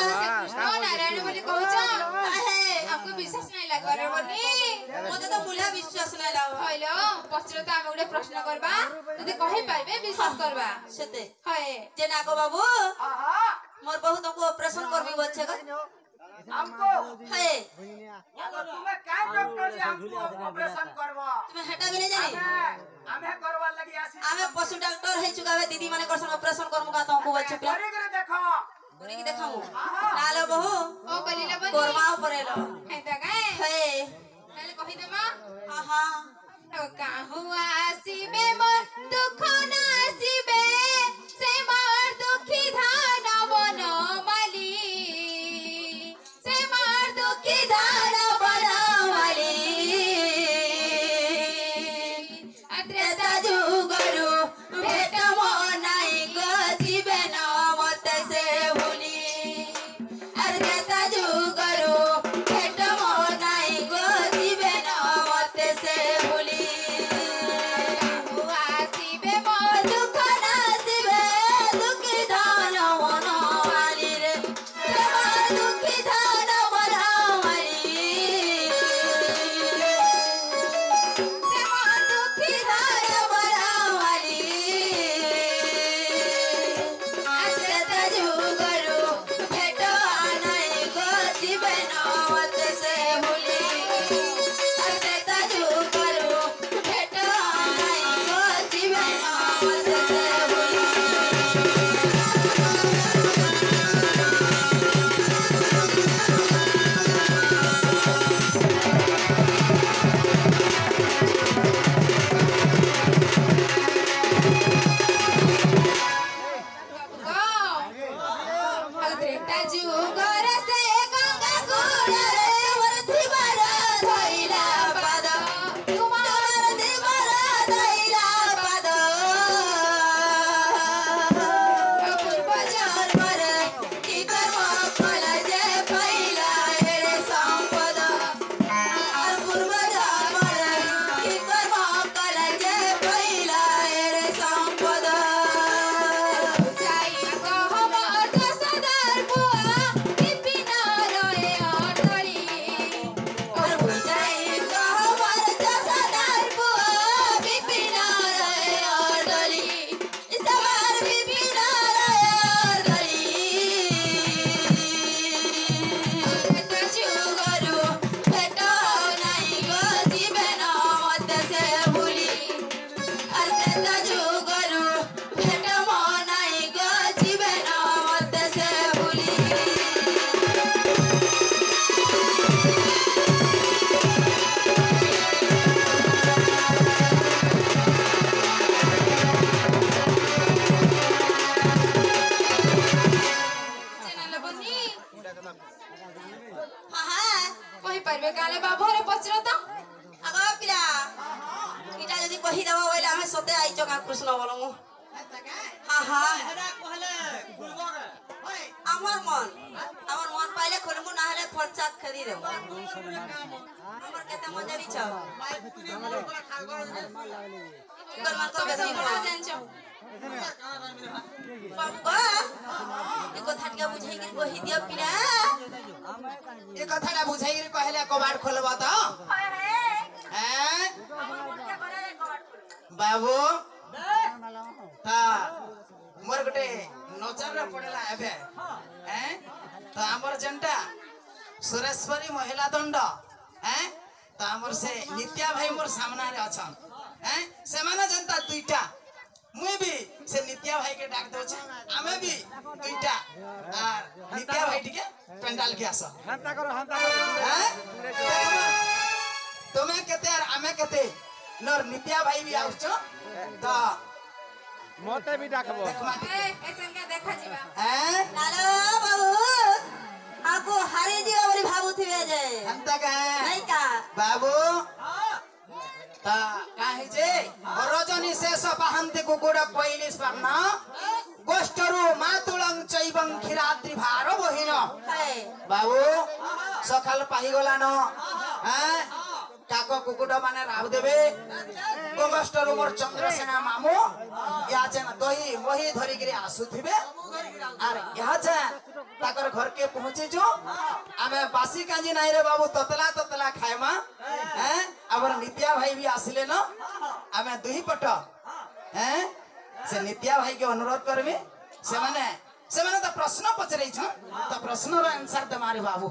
नारायण बोली कहूछ हमको विश्वास नहीं लागो रे बनी मते तो मुला विश्वास नहीं लागो हइलो पछरो त हम उडे प्रश्न करबा जदी कहि पाइबे विश्वास करबा सेते हय जे नागो बाबू मोर बहुत को ऑपरेशन करबी बच्चे का हमको है तुम्हें काय डॉक्टर जी हमको ऑपरेशन करबो तुम्हें हटा भी नहीं जानी हमें करवा लगी आसी हमें पशु डॉक्टर है चुकावे दीदी माने करसन ऑपरेशन करमु का तो को बच्चे पे करे करे देखो पूरी की देखाऊ नालो बहू ओ बलिला बनी कोरमाओ परेलो है त गाय है पहले कहि देबा आहा ओ काहू आसीबे मोर दुख नासीबे से मोर दुखी धान बन माली से मोर दुखी धान बन माली अत्रेता जुगरु भेट मनाई गजिबे न मत से भूली अरता जुगरु भेट मनाई गजिबे न मत से भूली आसीबे मोर दुख नासिबे दुखी धान मन वाली रे दुखी धान मन वाली से मोर दुखी धान बन माली अत्रेता जुगरु भेट आनाई गजिबे न मत से भूली अत्रेता जुगरु भेट आनाई गजिबे न मत से भूली अत्रेता जुगर से गंगा गुणरे मोर दिवार धइला पाद तुमार दिवार धइला पाद पूर्व जन्मर की कर्म फल जे पाइला रे संपद पूर्व जन्मर की कर्म फल जे पाइला रे संपद जाई कह मोर सदर बुआ बिपिन रहे अटली और बुझाई कहवर जसदार बुआ बिपिन रहे अडली सवार बिपिन रहे अडली जुगरु भेट नाही गजिबे न मत से भूली अर्थ जुगरु भेट मनाई गजिबे न मत से भूली चैनल बनी हाँ कहि परबे काले बाबू रे पछरो त आगो पिला इटा जदी कहि देबो बोले हमें सते आइचो का कृष्ण बोलमु हाँ हाँ আমার মন পাইলে খুলমু না হলে খরচা খেদি দেব আমার কেতে মজা দিছ সুগার মান তো বেশি बड़ा जानछ বাবা এ কথাটা বুঝাই কি কহি দিও পিলা ये कथाटा बुझाई कहले कबाड़ खोलबा त हैं बाबू ता मोर गटे नजर रे पड़ेला एबे हैं तो हमर जनता सुरेश्वरी महिला दंड हैं तो हमर से नित्या भाई मोर सामना रे अछन हैं से माने जनता दुईटा मुई भी से नित्या भाई के डाक दो आमे भी दुईटा आर नित्या भाई टिके पेंडाल के आस हंता करो हैं तुम्हें केते आर आमे केते नर नित्या भाई भी आउछ तो मते भी डाकबो देखमा ए ऐसन का देखा जीवा हैं নালো বাবু আকো হারি জিবা বলি ভাবুথিবে যে अंता का নাই কা बाबू ता काहे जे रजनी शेष पाहन्ते कुकुडा पहिलिस पर्न गोष्ठरु मातुलङ चैबङ खिराद्री भार बहिन है बाबू सकाल पाहि गला न हैं কাক কুকুটা মানে রাব দেবে গঙ্গষ্টর মোর চন্দ্রসেনা মামু ইয়া যেন দহি মহি ধরিকি আসুথিবে আর ইয়া যে তাকর ঘরকে পৌঁছেছু আমি বাসি কাঞ্জি নাই রে বাবু ততলা ততলা খাইমা হ্যাঁ আমার নিত্যা ভাই भी আসলে ন আমি দুই পট হ্যাঁ সে নিত্যা ভাই কে অনুরোধ করবি সেমানে সেমানে তো প্রশ্ন পচরাইছ তো প্রশ্নর आंसर দে মারি বাবু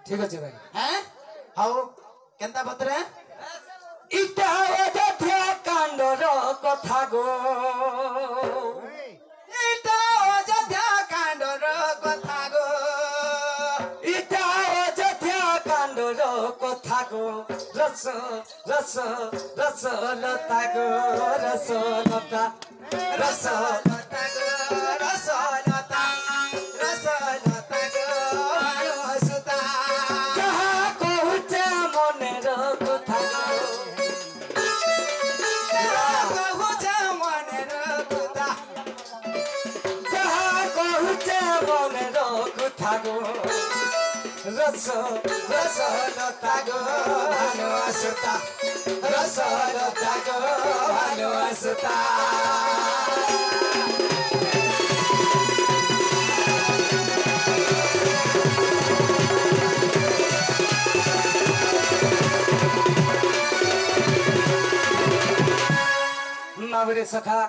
ঠিক আছে ভাই হ্যাঁ হাও কেনতা বতরে ইটা অযোধ্যা কাণ্ডর কথা গো এটা অযোধ্যা কাণ্ডর কথা গো ইটা অযোধ্যা কাণ্ডর কথা গো রস রস রস লতা গো রস লতা রস লতা গো রসলতা রসলতা গো সুতা যাহা কহুছে মনের কথা গো কহুছে মনের কথা যাহা কহুছে মনের কথা গো রস রস লতা গো ভালো আসতা রস লতা গো ভালো আসতা মাবরে সখা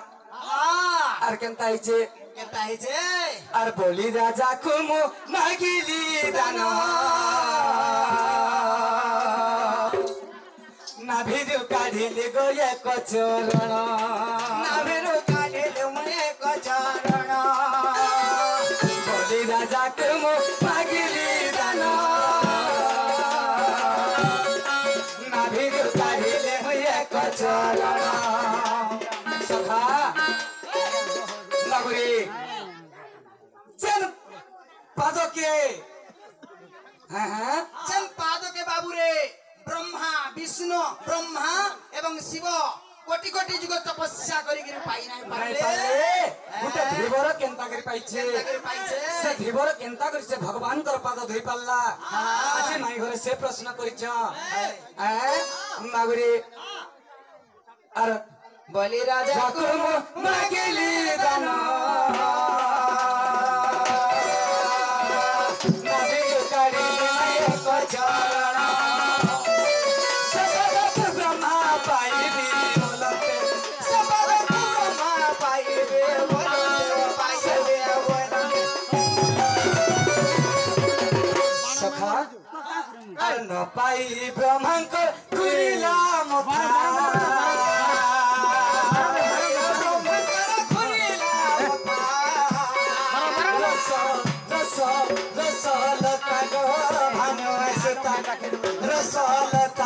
আর কেনতা হইছে কেনতা হইছে আর বলি রাজা কুমু মাগিলি দান নাভিরু কাঢ়িলি গো এক চরণ নাভিরু কাঢ়িলি মু এক চরণ বলি রাজা কুমু মাগিলি দান নাভিরু কাঢ়িলি মু এক চরণ সখা নাগরি চেন পাদকে হ্যাঁ হ্যাঁ যেন পাদকে বাবুরে ব্রহ্মা বিষ্ণু ব্রহ্মা এবং শিব কোটি কোটি যুগ তপস্যা করিকি পাই নাই পারলে গোটে ধীবর কেন্তা କରି পাইছে কেনতা করে পাইছে সে ধীবর কেন্তা କରି ସେ ଭଗବାନଙ୍କର ପାଦ ଧୋଇ ପାରିଲା ଆଜି ମାଇ ଘରେ ସେ ପ୍ରଶ୍ନ କରିଛ ମାଗୁରି ଆର বলি রাজা ଠାକୁର ମାଗିଲି ଦାନ ନାଭିରୁ କାଢ଼ିଲି ଏକ ଚରଣ ସଦଗତ ବ୍ରହ୍ମା ପାଇବି ବୋଲତେ সবার ব্রহ্মা পাইবে বলতে পাইবে বলতে সখা আর ন পাই ব্রহ্মাঙ্ক ঘুরিলা মথা রস রস রস লতা গো ভানু আসতা রস লতা